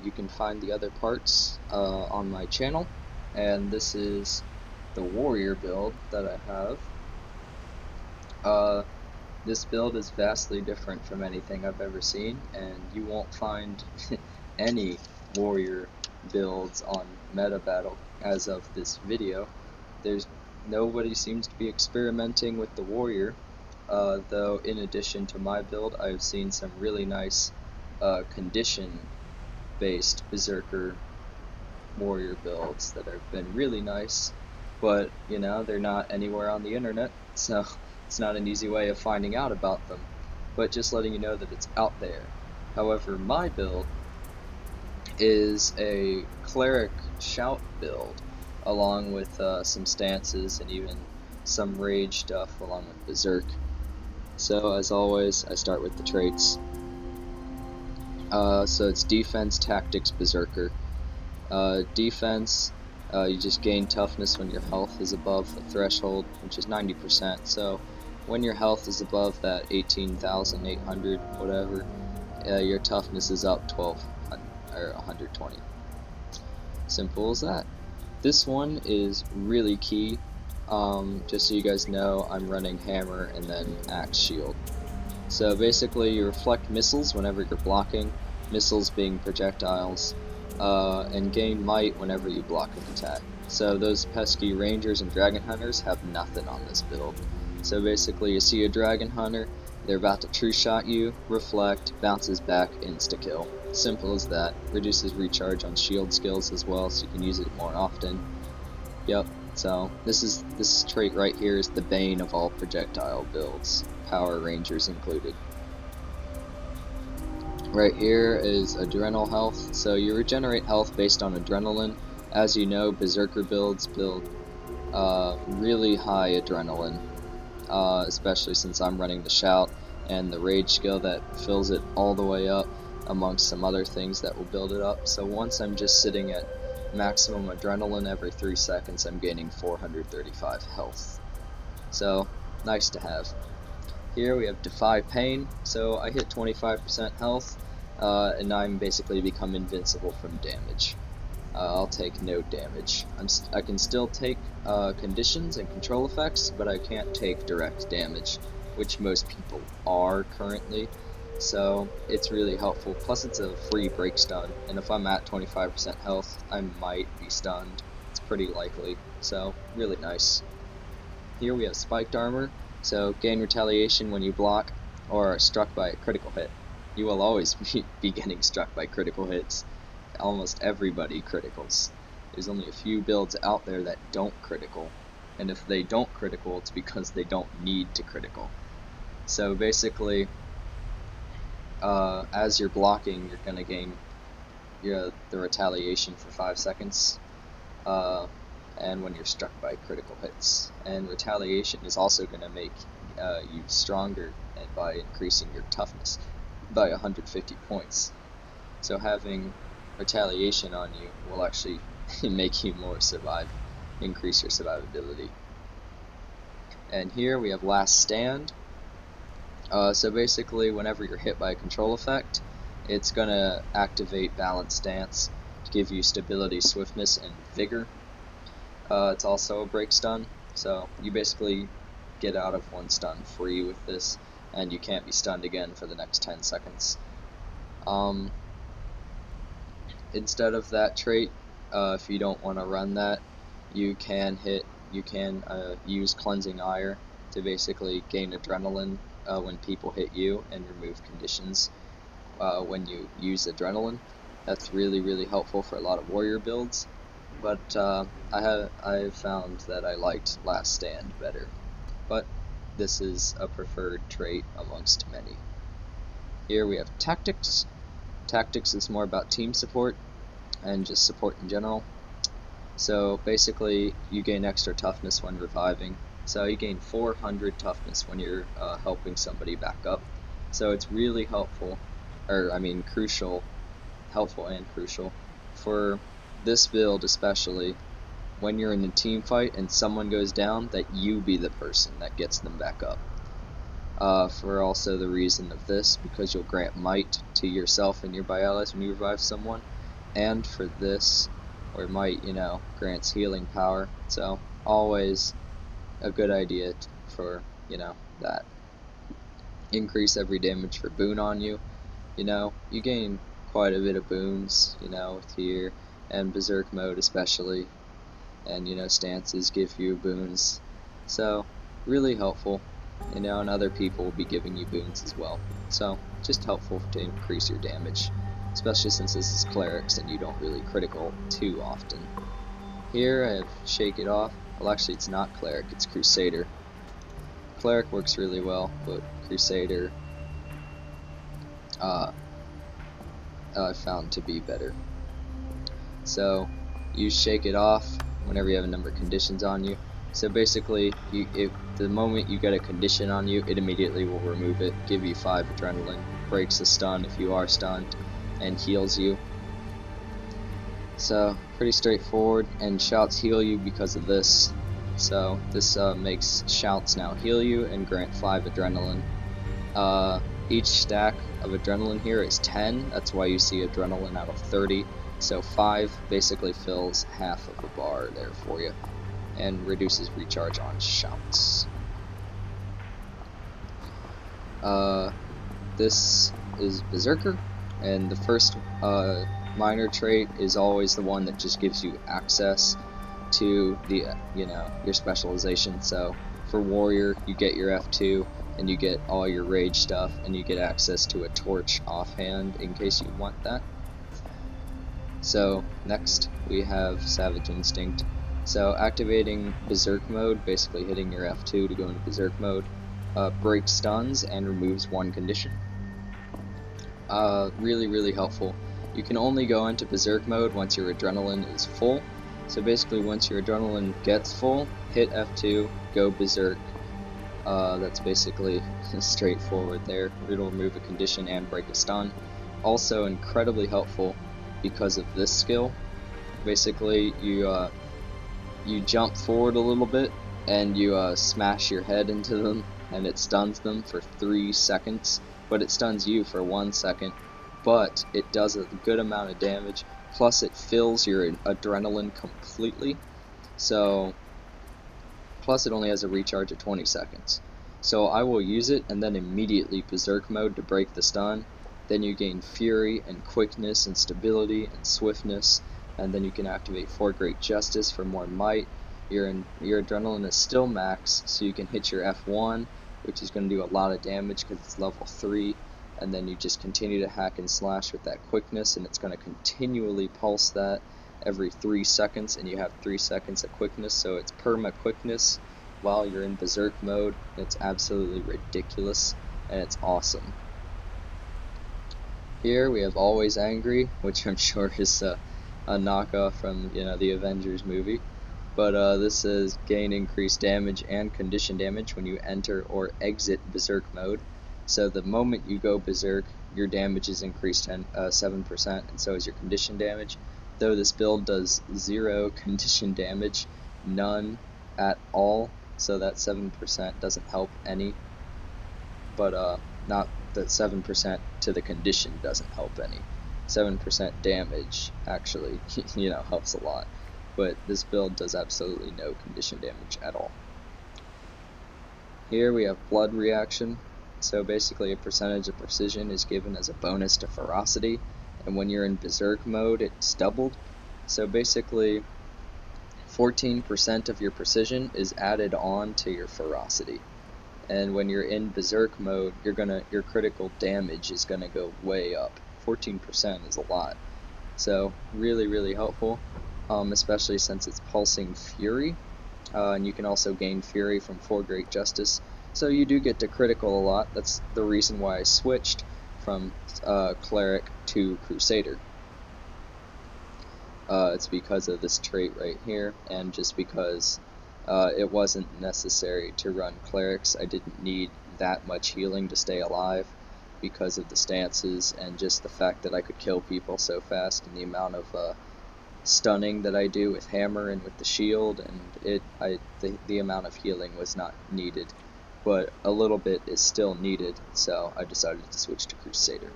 you can find the other parts on my channel, and this is the warrior build that I have. This build is vastly different from anything I've ever seen, and you won't find any warrior builds on meta battle as of this video. Nobody seems to be experimenting with the warrior, though in addition to my build, I've seen some really nice condition-based Berserker warrior builds that have been really nice, but you know, they're not anywhere on the internet, so it's not an easy way of finding out about them, but just letting you know that it's out there. However, my build is a cleric shout build, along with some stances and even some rage stuff along with berserk. So as always, I start with the traits. So it's defense, tactics, berserker. Defense, you just gain toughness when your health is above the threshold, which is 90%. So when your health is above that 18,800 whatever, your toughness is up 120. Simple as that. This one is really key. Just so you guys know, I'm running hammer and then axe shield. So basically you reflect missiles whenever you're blocking, missiles being projectiles, and gain might whenever you block an attack. So those pesky rangers and dragon hunters have nothing on this build. So basically you see a dragon hunter, they're about to true shot you, reflect, bounces back, insta-kill. Simple as that. Reduces recharge on shield skills as well, so you can use it more often. Yep, so this trait right here is the bane of all projectile builds, Power Rangers included. Right here is adrenal health, so you regenerate health based on adrenaline. As you know, Berserker builds build really high adrenaline, especially since I'm running the shout and the rage skill that fills it all the way up, amongst some other things that will build it up. So once I'm just sitting at maximum adrenaline every 3 seconds, I'm gaining 435 health. So nice to have. Here we have Defy Pain, so I hit 25% health, and I'm basically become invincible from damage. I'll take no damage. I can still take conditions and control effects, but I can't take direct damage, which most people are currently, so it's really helpful. Plus it's a free break stun, and if I'm at 25% health, I might be stunned. It's pretty likely, so really nice. Here we have Spiked Armor, so gain retaliation when you block or are struck by a critical hit. You will always be getting struck by critical hits. Almost everybody criticals. There's only a few builds out there that don't critical, and if they don't critical, it's because they don't need to critical. So basically, as you're blocking, you're going to gain the retaliation for 5 seconds, and when you're struck by critical hits. And retaliation is also going to make you stronger, and by increasing your toughness by 150 points. So having retaliation on you will actually make you more increase your survivability. And here we have Last Stand. So basically, whenever you're hit by a control effect, it's gonna activate Balanced Stance to give you stability, swiftness, and vigor. It's also a break stun, so you basically get out of one stun free with this, and you can't be stunned again for the next 10 seconds. Instead of that trait, if you don't want to run that, you can use Cleansing Ire to basically gain adrenaline when people hit you and remove conditions when you use adrenaline. That's really helpful for a lot of warrior builds, but I've found that I liked Last Stand better. But this is a preferred trait amongst many. Here we have Tactics. Tactics is more about team support and just support in general. So basically you gain extra toughness when reviving. So you gain 400 toughness when you're helping somebody back up. So it's really helpful, helpful and crucial for this build, especially when you're in a team fight and someone goes down, that you be the person that gets them back up. For also the reason of this, because you'll grant might to yourself and your allies when you revive someone, and for this, or might, grants healing power. So always a good idea for, that. Increase every damage for boon on you. You gain quite a bit of boons, with here, and Berserk mode especially, and, stances give you boons. So, really helpful, and other people will be giving you boons as well. So, just helpful to increase your damage, especially since this is clerics and you don't really critical too often. Here I have Shake It Off. Well, actually it's not cleric, it's Crusader. Cleric works really well, but Crusader I found to be better. So you Shake It Off whenever you have a number of conditions on you. So basically, the moment you get a condition on you, it immediately will remove it, give you 5 adrenaline, breaks a stun if you are stunned, and heals you. So pretty straightforward, and shouts heal you because of this. So this makes shouts now heal you and grant 5 adrenaline. Each stack of adrenaline here is 10, that's why you see adrenaline out of 30. So 5 basically fills half of a bar there for you, and reduces recharge on shouts. This is Berserker, and the first minor trait is always the one that just gives you access to the your specialization. So for warrior, you get your F2 and you get all your rage stuff, and you get access to a torch offhand in case you want that. So next we have Savage Instinct. So activating Berserk mode, basically hitting your F2 to go into Berserk mode, breaks stuns and removes 1 condition. Really helpful. You can only go into Berserk mode once your adrenaline is full. So basically once your adrenaline gets full, hit F2, go Berserk. That's basically straightforward there. It'll remove a condition and break a stun. Also incredibly helpful because of this skill. Basically you jump forward a little bit and you smash your head into them, and it stuns them for 3 seconds, but it stuns you for 1 second, but it does a good amount of damage, plus it fills your adrenaline completely. So plus it only has a recharge of 20 seconds. So I will use it and then immediately Berserk mode to break the stun. Then you gain Fury and Quickness and Stability and Swiftness, and then you can activate 4 Great Justice for more might. Your adrenaline is still max, so you can hit your F1, which is going to do a lot of damage because it's level 3, and then you just continue to hack and slash with that Quickness, and it's going to continually pulse that every 3 seconds, and you have 3 seconds of Quickness, so it's perma Quickness while you're in Berserk mode. It's absolutely ridiculous, and it's awesome. Here we have Always Angry, which I'm sure is a knockoff from the Avengers movie, but this is gain increased damage and condition damage when you enter or exit Berserk mode. So the moment you go Berserk, your damage is increased 7%, and so is your condition damage. Though this build does 0 condition damage, none at all, so that 7% doesn't help any. But not that 7% to the condition doesn't help any. 7% damage actually, helps a lot. But this build does absolutely no condition damage at all. Here we have Blood Reaction. So basically a percentage of precision is given as a bonus to ferocity, and when you're in Berserk mode it's doubled. So basically 14% of your precision is added on to your ferocity. And when you're in Berserk mode, your critical damage is gonna go way up. 14% is a lot. So really helpful, especially since it's pulsing Fury, and you can also gain Fury from 4 Great Justice. So you do get to critical a lot. That's the reason why I switched from Cleric to Crusader. It's because of this trait right here, and just because it wasn't necessary to run clerics. I didn't need that much healing to stay alive because of the stances and just the fact that I could kill people so fast, and the amount of stunning that I do with hammer and with the shield, and the amount of healing was not needed, but a little bit is still needed, so I decided to switch to Crusader.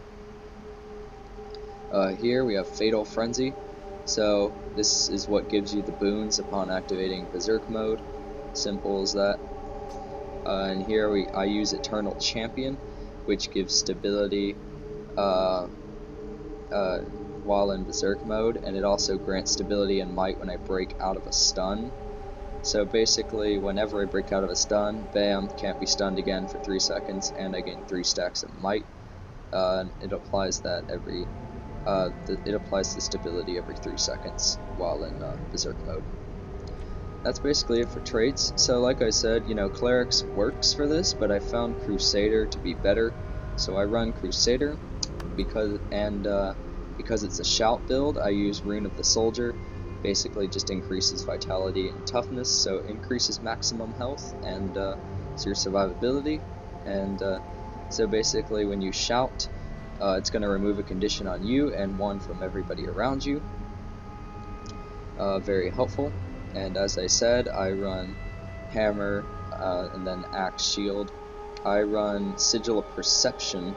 Here we have Fatal Frenzy, so this is what gives you the boons upon activating Berserk mode. Simple as that. And here I use Eternal Champion, which gives stability while in Berserk mode, and it also grants stability and might when I break out of a stun. So basically, whenever I break out of a stun, bam, can't be stunned again for 3 seconds, and I gain 3 stacks of might. And it applies that it applies the stability every 3 seconds while in Berserk mode. That's basically it for traits. So like I said, Clerics works for this, but I found Crusader to be better. So I run Crusader because it's a shout build. I use Rune of the Soldier. Basically just increases vitality and toughness, so increases maximum health and your survivability. And so basically when you shout, it's going to remove a condition on you and one from everybody around you. Very helpful. And as I said, I run Hammer and then Axe Shield. I run Sigil of Perception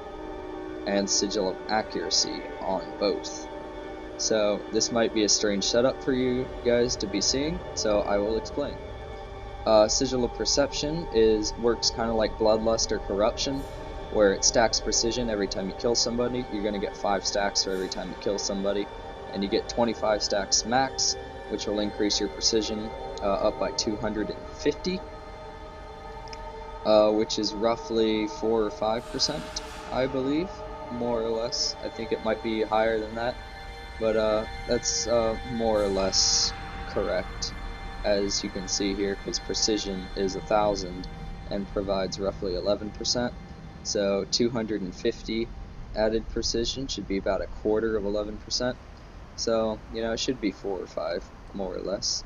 and Sigil of Accuracy on both. So this might be a strange setup for you guys to be seeing, so I will explain. Sigil of Perception works kind of like Bloodlust or Corruption, where it stacks precision every time you kill somebody. You're going to get 5 stacks for every time you kill somebody, and you get 25 stacks max, which will increase your precision up by 250, which is roughly 4 or 5%, I believe, more or less. I think it might be higher than that, but that's more or less correct, as you can see here, because precision is 1,000 and provides roughly 11%. So 250 added precision should be about a quarter of 11%. So, it should be 4 or 5, more or less.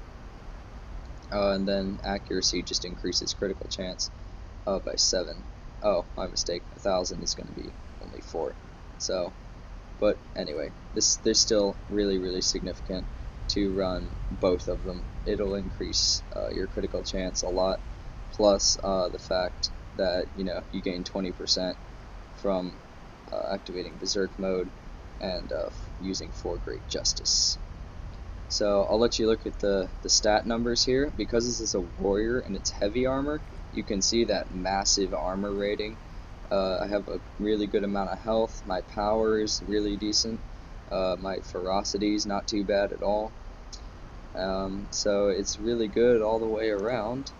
And then accuracy just increases critical chance by 7. Oh, my mistake. 1,000 is going to be only 4. So, but anyway, they're still really, really significant to run both of them. It'll increase your critical chance a lot, plus the fact that, you gain 20% from activating Berserk mode and using 4 Great Justice. So I'll let you look at the stat numbers here. Because this is a warrior and it's heavy armor, you can see that massive armor rating. I have a really good amount of health. My power is really decent. My ferocity is not too bad at all. So it's really good all the way around.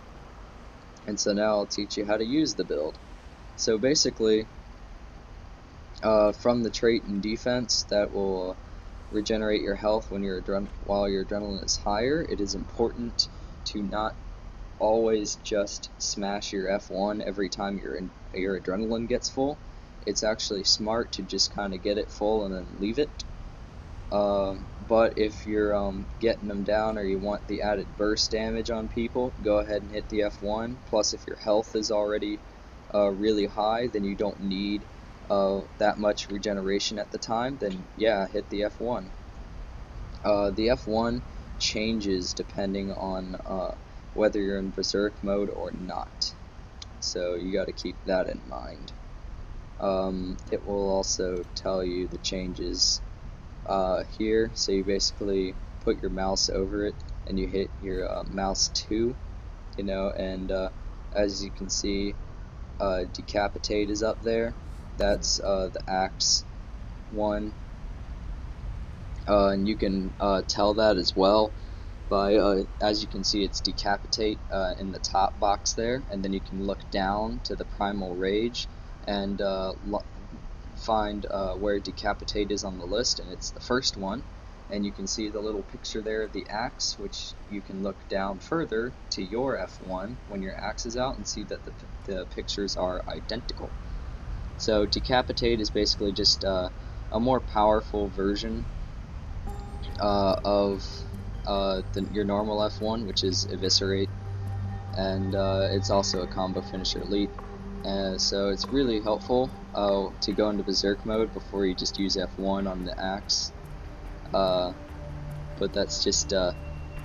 And so now I'll teach you how to use the build. So basically, from the trait and defense that will regenerate your health while your adrenaline is higher, it is important to not always just smash your F1 every time your adrenaline gets full. It's actually smart to just kind of get it full and then leave it. But if you're getting them down or you want the added burst damage on people, go ahead and hit the F1. Plus, if your health is already really high, then you don't need that much regeneration at the time, then yeah, hit the F1. The F1 changes depending on whether you're in Berserk mode or not, so you got to keep that in mind. It will also tell you the changes here, so you basically put your mouse over it and you hit your mouse 2, and as you can see, Decapitate is up there. That's the axe one, and you can tell that as well by, as you can see, it's Decapitate in the top box there, and then you can look down to the Primal Rage and find where Decapitate is on the list, and it's the first one, and you can see the little picture there of the axe, which you can look down further to your F1 when your axe is out and see that the pictures are identical. So Decapitate is basically just a more powerful version of your normal F1, which is Eviscerate, and it's also a combo finisher elite. So it's really helpful to go into Berserk mode before you just use F1 on the axe. But that's just a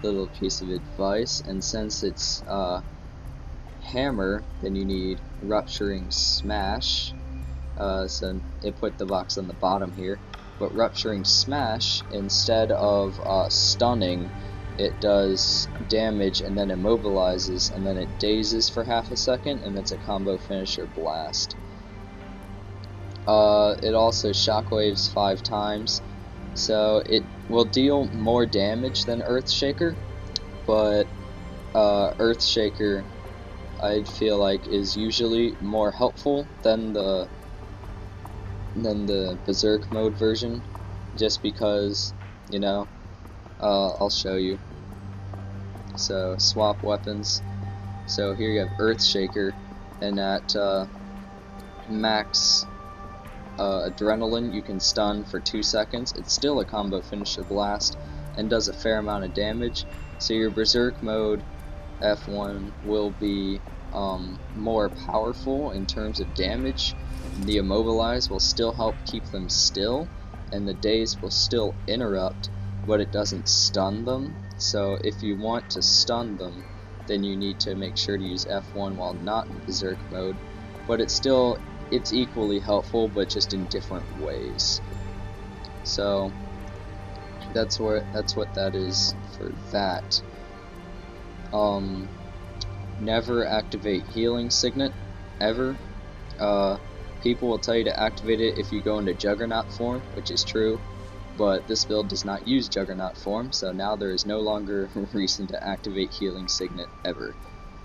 little piece of advice, and since it's Hammer, then you need Rupturing Smash. So it put the box on the bottom here. But Rupturing Smash, instead of stunning, it does damage and then immobilizes, and then it dazes for half a second, and it's a combo finisher blast. It also shockwaves 5 times, so it will deal more damage than Earthshaker, but Earthshaker, I'd feel like, is usually more helpful than the Berserk mode version, just because, you know, I'll show you. So swap weapons. So here you have Earthshaker, and at max adrenaline you can stun for 2 seconds. It's still a combo finisher blast and does a fair amount of damage. So your Berserk mode F1 will be more powerful in terms of damage. The immobilize will still help keep them still, and the daze will still interrupt, but it doesn't stun them. So if you want to stun them, then you need to make sure to use F1 while not in Berserk mode. But it's equally helpful, but just in different ways. So that's what that is for that. Never activate Healing Signet, ever. People will tell you to activate it if you go into Juggernaut form, which is true, but this build does not use Juggernaut form, so now there is no longer a reason to activate Healing Signet ever.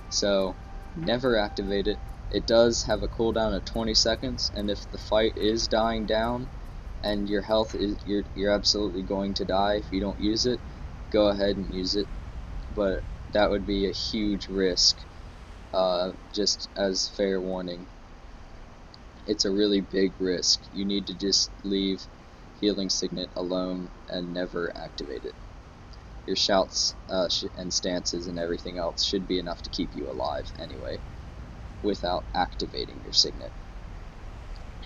So, never activate it. It does have a cooldown of 20 seconds, and if the fight is dying down, and your health is, you're absolutely going to die if you don't use it, go ahead and use it, but that would be a huge risk, just as fair warning. It's a really big risk. You need to just leave Healing Signet alone and never activate it. Your shouts and stances and everything else should be enough to keep you alive anyway, without activating your Signet.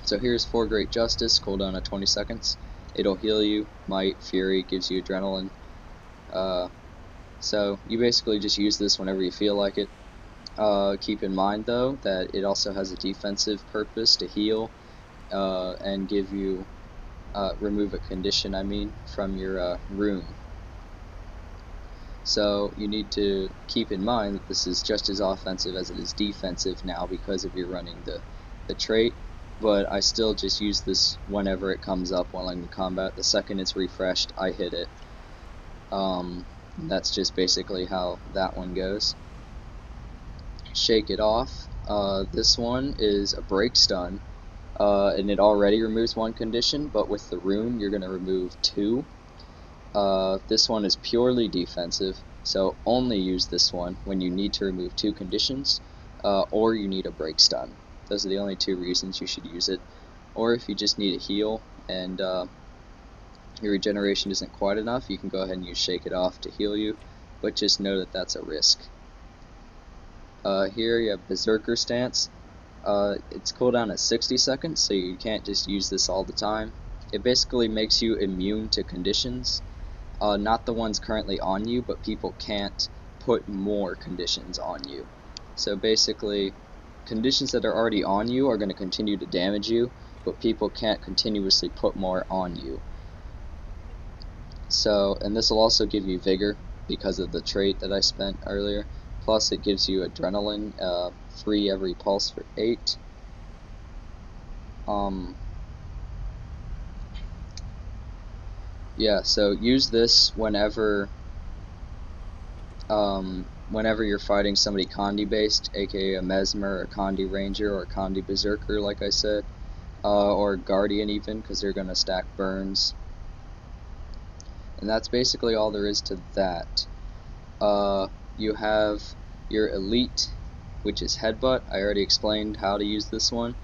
So here's 4 Great Justice, cooldown of 20 seconds. It'll heal you. Might, Fury, gives you adrenaline. So you basically just use this whenever you feel like it. Keep in mind though that it also has a defensive purpose to heal and give you remove a condition, from your room. So you need to keep in mind that this is just as offensive as it is defensive now because of you're running the trait, but I still just use this whenever it comes up while I'm in combat. The second it's refreshed, I hit it. That's just basically how that one goes. Shake It Off. This one is a break stun, and it already removes 1 condition, but with the rune you're going to remove 2. This one is purely defensive, so only use this one when you need to remove 2 conditions, or you need a break stun. Those are the only 2 reasons you should use it. Or if you just need a heal and your regeneration isn't quite enough, you can go ahead and use Shake It Off to heal you, but just know that that's a risk. Here you have Berserker Stance. It's cooldown at 60 seconds, so you can't just use this all the time. It basically makes you immune to conditions, not the ones currently on you, but people can't put more conditions on you. So basically, conditions that are already on you are going to continue to damage you, but people can't continuously put more on you. So, and this will also give you Vigor because of the trait that I spent earlier. Plus it gives you adrenaline, 3 every pulse for 8. Yeah, so use this whenever you're fighting somebody Condi based, aka a Mesmer, or Condi Ranger, or Condi Berserker, like I said, or Guardian even, because they're going to stack burns. And that's basically all there is to that. You have your Elite, which is Headbutt. I already explained how to use this one.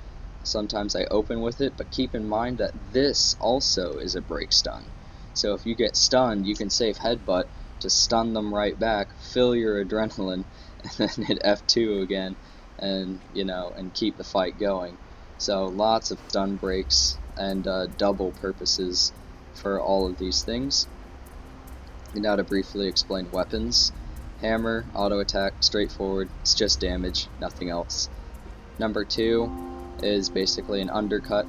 Sometimes I open with it, but keep in mind that this also is a break stun. So if you get stunned, you can save Headbutt to stun them right back, fill your adrenaline, and then hit F2 again, and and keep the fight going. So lots of stun breaks and double purposes for all of these things. And now to briefly explain weapons. Hammer, auto attack, straightforward, it's just damage, nothing else. Number 2 is basically an undercut.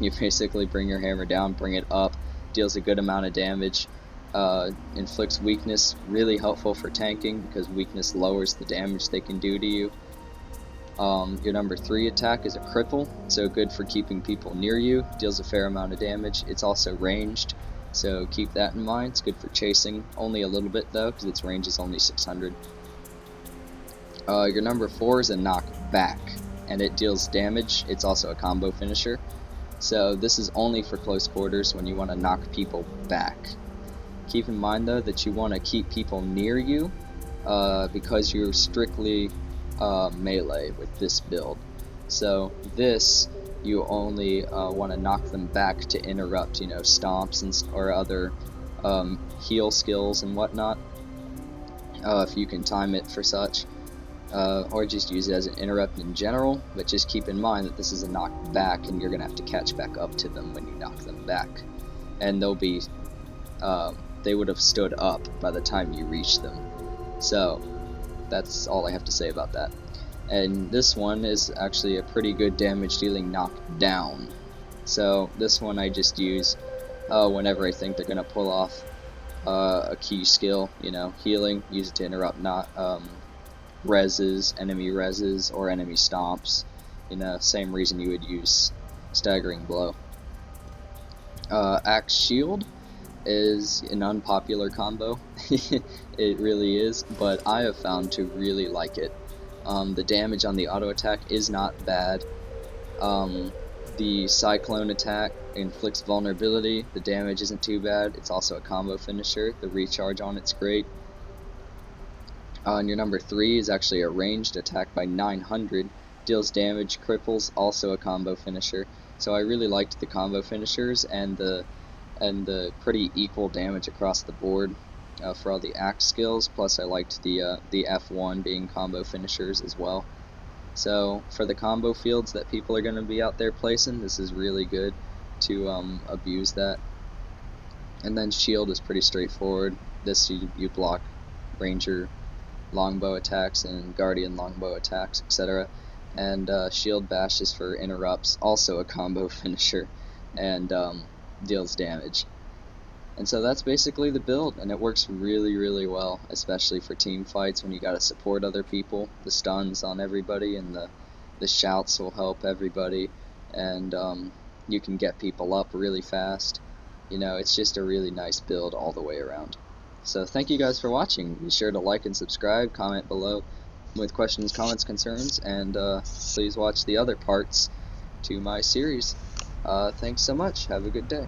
You basically bring your hammer down, bring it up, deals a good amount of damage. Inflicts weakness, really helpful for tanking because weakness lowers the damage they can do to you. Your number 3 attack is a cripple, so good for keeping people near you, deals a fair amount of damage. It's also ranged, so keep that in mind. It's good for chasing, only a little bit though, because its range is only 600. Your number 4 is a knock back, and it deals damage. It's also a combo finisher, so this is only for close quarters when you want to knock people back. Keep in mind though that you want to keep people near you, because you're strictly melee with this build. So this, you only want to knock them back to interrupt, stomps or other heal skills and whatnot, if you can time it for such, or just use it as an interrupt in general. But just keep in mind that this is a knock back, and you're gonna have to catch back up to them when you knock them back, and they'll be they would have stood up by the time you reach them. So that's all I have to say about that. And this one is actually a pretty good damage dealing knockdown. So this one I just use whenever I think they're going to pull off a key skill, healing, use it to interrupt enemy reses, or enemy stomps. Same reason you would use staggering blow. Axe shield is an unpopular combo. It really is, but I have found to really like it. The damage on the auto attack is not bad. The cyclone attack inflicts vulnerability. The damage isn't too bad. It's also a combo finisher. The recharge on it's great. And your number 3 is actually a ranged attack by 900. Deals damage, cripples, also a combo finisher. So I really liked the combo finishers and the pretty equal damage across the board for all the axe skills. Plus I liked the F1 being combo finishers as well. So for the combo fields that people are going to be out there placing, this is really good to abuse that. And then shield is pretty straightforward. This you block ranger longbow attacks and guardian longbow attacks, etc. And shield bash is for interrupts, also a combo finisher, and deals damage. And so that's basically the build, and it works really, really well, especially for team fights when you gotta support other people. The stuns on everybody and the shouts will help everybody, and you can get people up really fast. It's just a really nice build all the way around. So thank you guys for watching. Be sure to like and subscribe, comment below with questions, comments, concerns, and please watch the other parts to my series. Thanks so much. Have a good day.